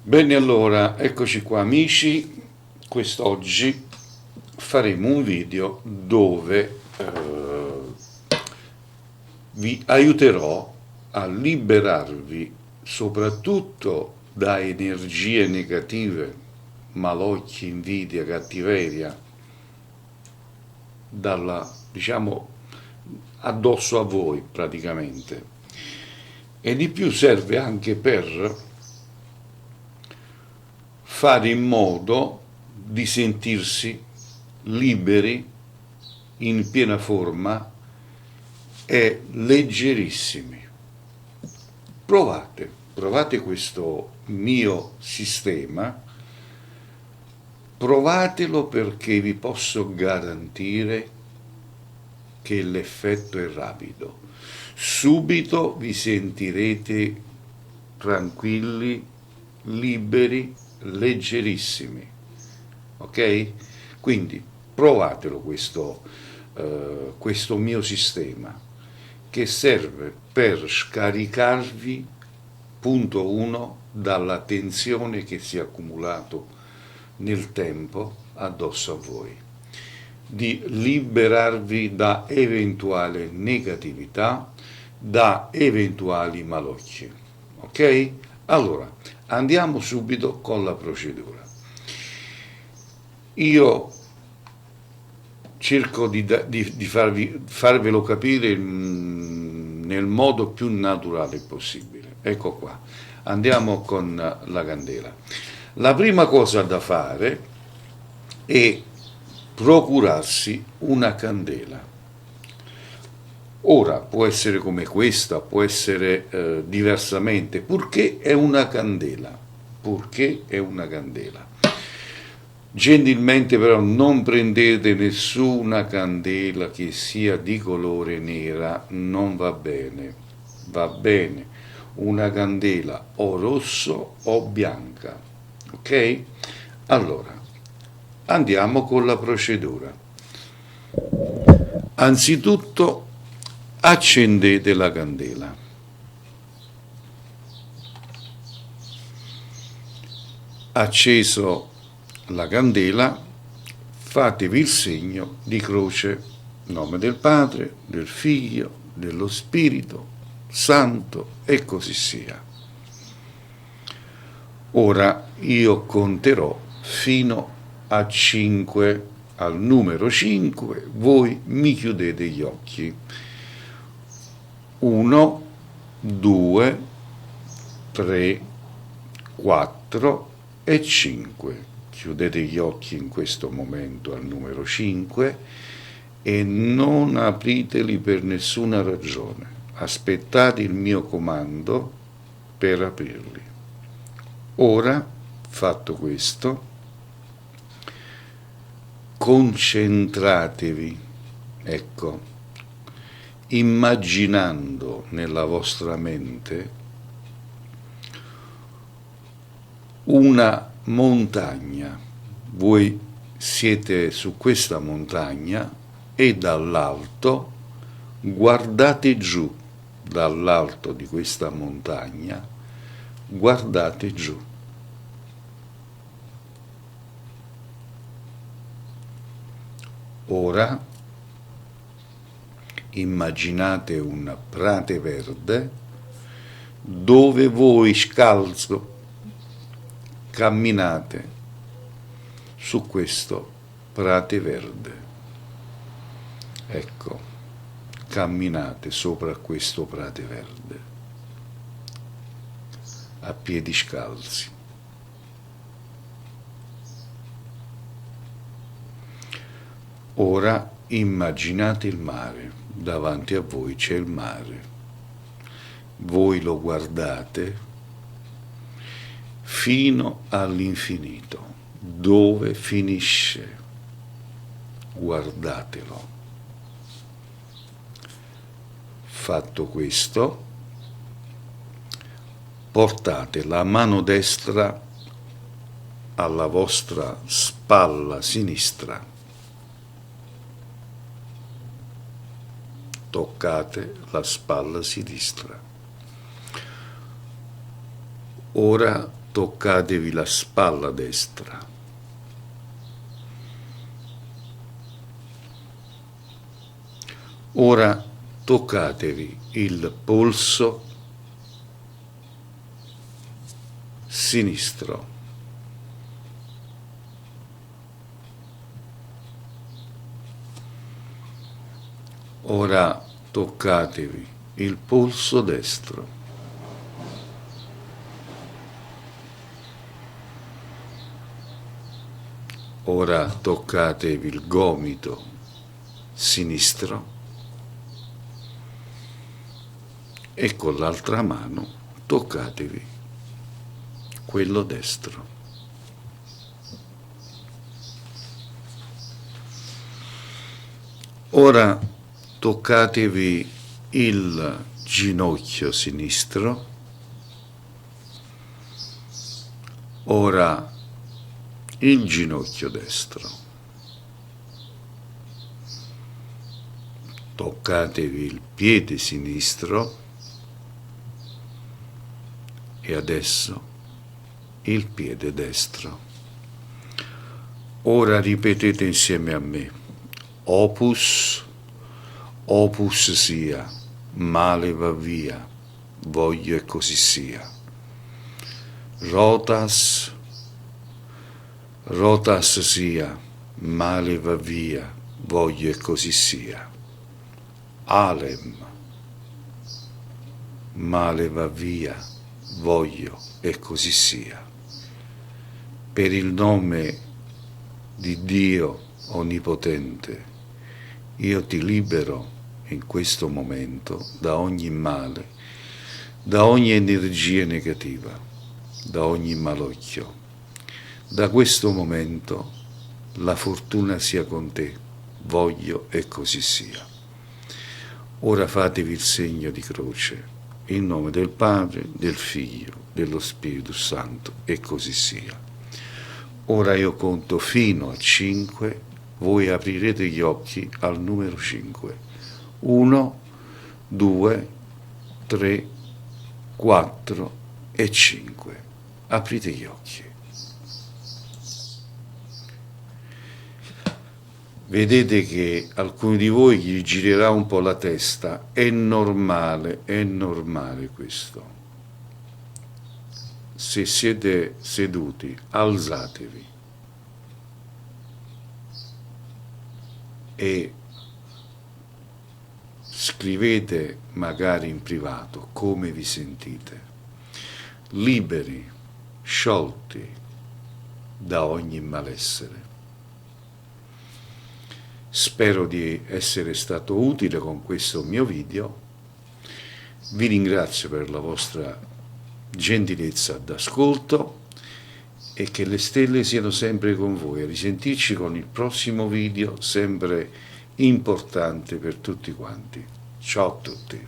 Bene, allora, eccoci qua amici, quest'oggi faremo un video dove vi aiuterò a liberarvi soprattutto da energie negative, malocchi, invidia, cattiveria, diciamo, addosso a voi praticamente. E di più serve anche per fare in modo di sentirsi liberi, in piena forma e leggerissimi. Provate questo mio sistema, provatelo perché vi posso garantire che l'effetto è rapido. Subito vi sentirete tranquilli, liberi, leggerissimi, ok? Quindi provatelo questo mio sistema che serve per scaricarvi, punto 1, dalla tensione che si è accumulato nel tempo addosso a voi, di liberarvi da eventuale negatività, da eventuali malocchi, ok? Allora, andiamo subito con la procedura. Io cerco di farvelo capire nel modo più naturale possibile. Ecco qua, andiamo con la candela. La prima cosa da fare è procurarsi una candela. Ora può essere come questa, può essere diversamente, purché è una candela, purché è una candela. Gentilmente però non prendete nessuna candela che sia di colore nera, non va bene una candela o rosso o bianca, ok? Allora, andiamo con la procedura. Anzitutto accendete la candela. Acceso la candela, fatevi il segno di croce, nome del Padre, del Figlio, dello Spirito Santo e così sia. Ora io conterò fino a 5, al numero 5 voi mi chiudete gli occhi. 1, 2, 3, 4 e 5. Chiudete gli occhi in questo momento al numero 5 e non apriteli per nessuna ragione. Aspettate il mio comando per aprirli. Ora, fatto questo, concentratevi, ecco, immaginando nella vostra mente una montagna. Voi siete su questa montagna e dall'alto guardate giù, dall'alto di questa montagna, guardate giù. Ora immaginate un prate verde dove voi scalzo camminate su questo prate verde. Ecco, camminate sopra questo prate verde a piedi scalzi. Ora immaginate il mare, davanti a voi c'è il mare, voi lo guardate fino all'infinito, dove finisce, guardatelo. Fatto questo, portate la mano destra alla vostra spalla sinistra, toccate la spalla sinistra. Ora toccatevi la spalla destra. Ora toccatevi il polso sinistro. Ora toccatevi il polso destro. Ora toccatevi il gomito sinistro e con l'altra mano toccatevi quello destro. Ora toccatevi il ginocchio sinistro. Ora il ginocchio destro. Toccatevi il piede sinistro e adesso il piede destro. Ora ripetete insieme a me: opus, opus sia, male va via, voglio e così sia. Rotas, rotas sia, male va via, voglio e così sia. Alem, male va via, voglio e così sia. Per il nome di Dio Onnipotente, io ti libero in questo momento da ogni male, da ogni energia negativa, da ogni malocchio. Da questo momento la fortuna sia con te, voglio e così sia. Ora fatevi il segno di croce, in nome del Padre, del Figlio, dello Spirito Santo, e così sia. Ora io conto fino a 5, voi aprirete gli occhi al numero 5. 1, 2, 3, 4 e 5. Aprite gli occhi. Vedete che alcuni di voi gli girerà un po' la testa, è normale questo. Se siete seduti, alzatevi e scrivete magari in privato come vi sentite, liberi, sciolti da ogni malessere. Spero di essere stato utile con questo mio video. Vi ringrazio per la vostra gentilezza d'ascolto e che le stelle siano sempre con voi. A risentirci con il prossimo video, sempre importante per tutti quanti. Ciao a tutti.